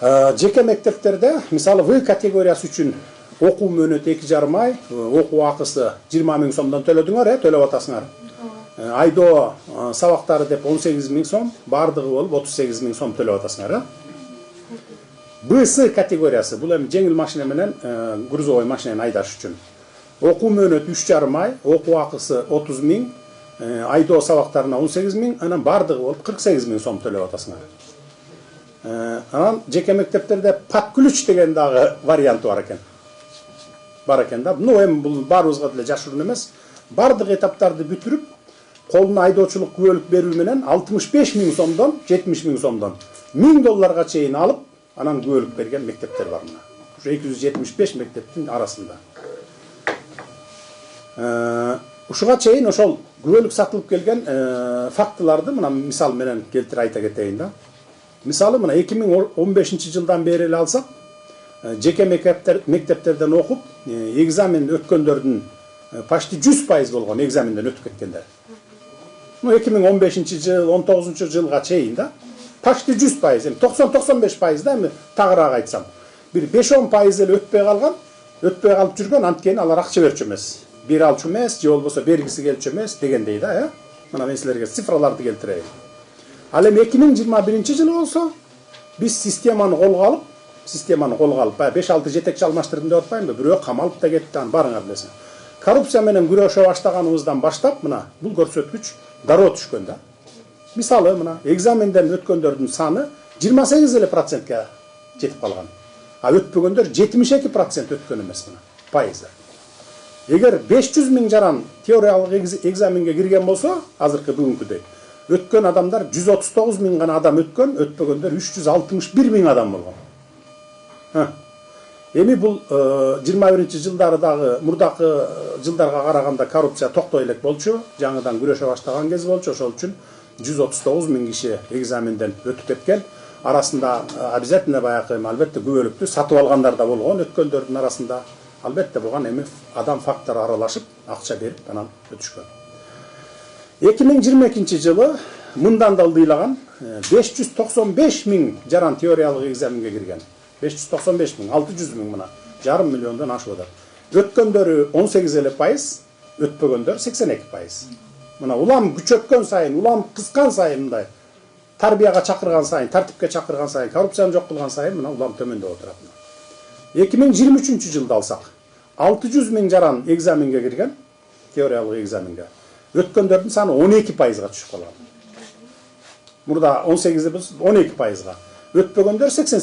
Жеке мектептерде, мисалы В категориясы үчүн окуу мөөнөтү 2,5 ай, окуу акысы 20 миң сомдон төлөдүңөр, төлөп атасыңар. Айдоо сабактары деп 18 миң сом, бардыгы болуп 38 миң сом төлөп атасыңар. Б категориясы бул эми жеңил машина менен грузовой машинаны айдаш үчүн. Окуу мөөнөтү 3,5 ай, окуу акысы 30 миң, айдоо сабактарына 18 миң, анан бардыгы болуп 48 миң сом төлөп атасыңар. Анан жеке мектептерде под ключ деген дагы варианты бар экен да. Ну эми бул баарыбызга деле жашыруун эмес. Бардык этаптарды бүтүрүп, колуна айдоочулук күбөлүк берүү менен 65 миң сомдон 70 миң сомдон $1000 чейин алып, анан күбөлүк берген мектептер бар мына. Ушу 275 мектептин арасында. Ушуга чейин ошол күбөлүк сатылып келген фактыларды мына мисал менен келтирип айта кетейин да. Мисалы мына 2015 жылдан бери эле алсак, жеке мектептерден окуп, экзамен өткөндөрдүн почти 100% болгон экзаменден өтүп кеткендер. 2015 жыл, 19 жылга чейин да, почти 100%, 90-95% да, эми тагыраак айтсам. Бир 5-10% эле өтпөй калып жүргөн, анткени алар акча берчү эмес. Бере алчу эмес, же болбосо бергиси келчү эмес дегендей да, Мына мен силерге цифраларды келтирейин. Ал эми 2021 жылы болсо, биз системаны колго алып, 5-6 жетекчи алмаштырдым деп атпайынбы, бирөө камалып да кетти, аны барыңар билесиң. Коррупция менен күрөшө баштаганыбыздан баштап, мына бул көрсөткүч дароо түшкөн да. Мисалы мына экзаменден өткөндөрдүн саны 28% жетип калган. А өтпөгөндөр 72% өткөн эмес мына, пайызы. Эгер 500 миң жаран теориялык экзаменге кирген болсо, азыркы бүгүнкүдөй, өткөн адамдар 139 миң гана адам өткөн, өтпөгөндөр 361 миң адам болгон. Эми бул 21 жылдары дагы мурдакы жылдарга караганда коррупция токтой элек болчу, жаңыдан күрөшө баштаган кез болчу, ошол үчүн 139 миң киши экзаменден өтүп кеткен. Арасында обязательно баягы албетте күбөлүктү сатып алгандар да болгон, өткөндөрдүн арасында албетте болгон, эми адам фактору аралашып, акча берип анан өтүшкөн. 2022 жылы мындан да ылдыйлаган 595 миң жаран теориялык экзаменге кирген. 595 миң, 600 миң мына, жарым миллиондон ашып атат. Өткөндөрү 18%, өтпөгөндөр 82%. Мына улам күчөткөн сайын, улам кыскан сайын мындай тарбияга чакырган сайын, тартипке чакырган сайын, коррупцияны жок кылган сайын мына улам төмөндөп отурат. 2023 жылда алсак, 600 миң жаран экзаменге кирген, теориялык экзаменге. Өткөндөрдүн саны 12%га түшүп калган. Мурда 18%, 12%га. Өтпөгөндөр 88%.